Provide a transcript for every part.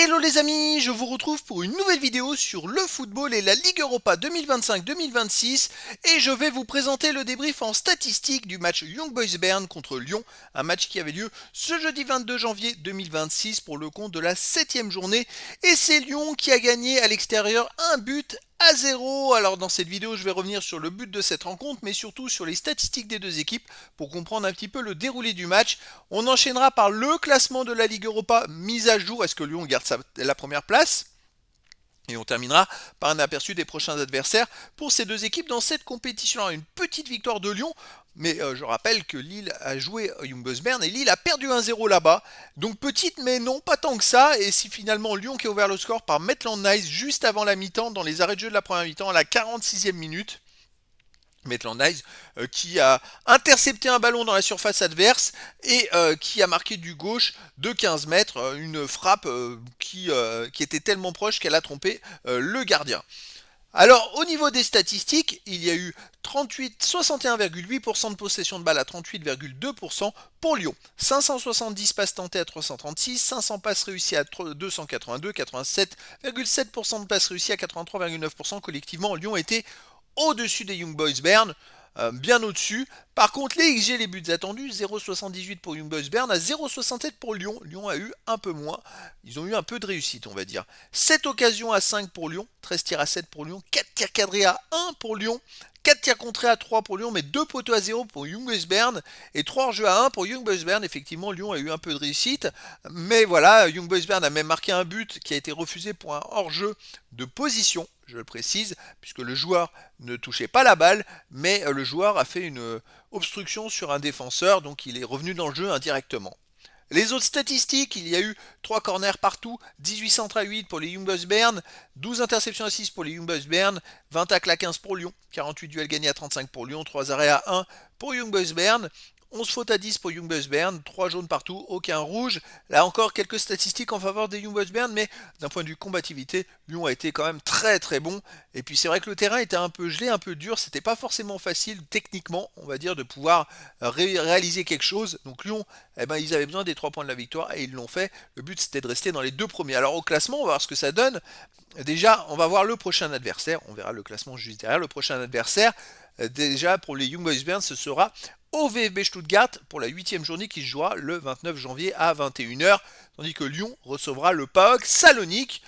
Hello les amis, je vous retrouve pour une nouvelle vidéo sur le football et la Ligue Europa 2025-2026 et je vais vous présenter le débrief en statistique du match Young Boys Bern contre Lyon, un match qui avait lieu ce jeudi 22 janvier 2026 pour le compte de la 7e journée et c'est Lyon qui a gagné à l'extérieur un but à 0. Alors dans cette vidéo je vais revenir sur le but de cette rencontre mais surtout sur les statistiques des deux équipes pour comprendre un petit peu le déroulé du match. On enchaînera par le classement de la Ligue Europa mise à jour. Est-ce que Lyon garde la première place? Et on terminera par un aperçu des prochains adversaires pour ces deux équipes dans cette compétition. Alors, une petite victoire de Lyon, mais je rappelle que Lille a joué Young Boys Bern et Lille a perdu 1-0 là-bas. Donc petite, mais non pas tant que ça. Et si finalement Lyon qui a ouvert le score par Maitland Nice juste avant la mi-temps, dans les arrêts de jeu de la première mi-temps, à la 46e minute. Maitland Nice qui a intercepté un ballon dans la surface adverse et qui a marqué du gauche de 15 mètres, une frappe qui était tellement proche qu'elle a trompé le gardien. Alors au niveau des statistiques, il y a eu 61,8% de possession de balle à 38,2% pour Lyon, 570 passes tentées à 336, 500 passes réussies à 282, 87,7% de passes réussies à 83,9%. Collectivement, Lyon était au-dessus des Young Boys Bern, bien au-dessus. Par contre, les XG, les buts attendus, 0,78 pour Young Boys Bern à 0,67 pour Lyon. Lyon a eu un peu moins. Ils ont eu un peu de réussite, on va dire. 7 occasions à 5 pour Lyon, 13 tirs à 7 pour Lyon, 4 tirs cadrés à 1 pour Lyon, 4 tirs contrés à 3 pour Lyon, mais 2 poteaux à 0 pour Young Boys Bern et 3 hors-jeu à 1 pour Young Boys Bern. Effectivement, Lyon a eu un peu de réussite, mais voilà, Young Boys Bern a même marqué un but qui a été refusé pour un hors-jeu de position, je le précise, puisque le joueur ne touchait pas la balle, mais le joueur a fait une obstruction sur un défenseur, donc il est revenu dans le jeu indirectement. Les autres statistiques, il y a eu 3 corners partout, 18 centres à 8 pour les Young Boys Bern, 12 interceptions à 6 pour les Young Boys Bern, 20 tacles à 15 pour Lyon, 48 duels gagnés à 35 pour Lyon, 3 arrêts à 1 pour Young Boys Bern, 11 fautes à 10 pour Young Boys Bern, 3 jaunes partout, aucun rouge. Là encore quelques statistiques en faveur des Young Boys Bern, mais d'un point de vue combativité, Lyon a été quand même très très bon. Et puis c'est vrai que le terrain était un peu gelé, un peu dur, c'était pas forcément facile techniquement, on va dire, de pouvoir réaliser quelque chose. Donc Lyon, eh ben, ils avaient besoin des 3 points de la victoire et ils l'ont fait. Le but c'était de rester dans les 2 premiers. Alors au classement, on va voir ce que ça donne. Déjà, on va voir le prochain adversaire, on verra le classement juste derrière. Le prochain adversaire, déjà pour les Young Boys Bern, ce sera au VfB Stuttgart pour la 8e journée qui se jouera le 29 janvier à 21h, tandis que Lyon recevra le PAOK Salonique.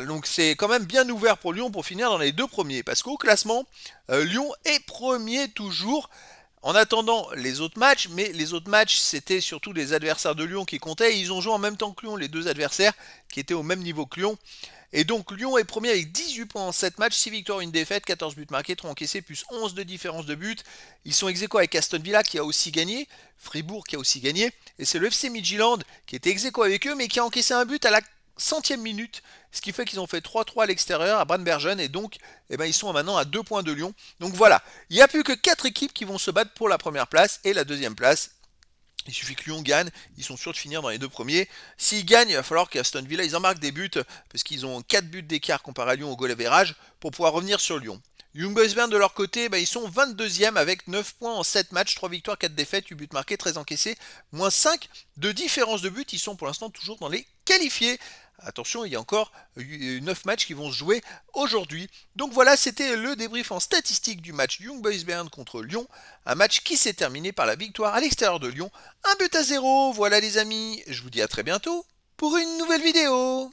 Donc c'est quand même bien ouvert pour Lyon pour finir dans les 2 premiers, parce qu'au classement, Lyon est premier toujours. En attendant les autres matchs, mais les autres matchs c'était surtout les adversaires de Lyon qui comptaient, ils ont joué en même temps que Lyon, les deux adversaires qui étaient au même niveau que Lyon. Et donc Lyon est premier avec 18 points en 7 matchs, 6 victoires, 1 défaite, 14 buts marqués, 3 encaissés, plus 11 de différence de but. Ils sont ex-aequo avec Aston Villa qui a aussi gagné, Fribourg qui a aussi gagné, et c'est le FC Midtjylland qui était ex-aequo avec eux mais qui a encaissé un but à la 100e minute, ce qui fait qu'ils ont fait 3-3 à l'extérieur à Brandbergen et donc eh ben, ils sont maintenant à 2 points de Lyon. Donc voilà, il n'y a plus que 4 équipes qui vont se battre pour la première place et la deuxième place. Il suffit que Lyon gagne, ils sont sûrs de finir dans les 2 premiers. S'ils gagnent, il va falloir qu'Aston Villa ils en marquent des buts, parce qu'ils ont 4 buts d'écart comparé à Lyon au goal average, pour pouvoir revenir sur Lyon. Young Boys Bern de leur côté, ils sont 22e avec 9 points en 7 matchs, 3 victoires, 4 défaites, 8 buts marqués, 13 encaissés, moins 5 de différence de but. Ils sont pour l'instant toujours dans les qualifiés. Attention, il y a encore 9 matchs qui vont se jouer aujourd'hui. Donc voilà, c'était le débrief en statistique du match Young Boys Bern contre Lyon. Un match qui s'est terminé par la victoire à l'extérieur de Lyon. Un but à 0. Voilà les amis, je vous dis à très bientôt pour une nouvelle vidéo.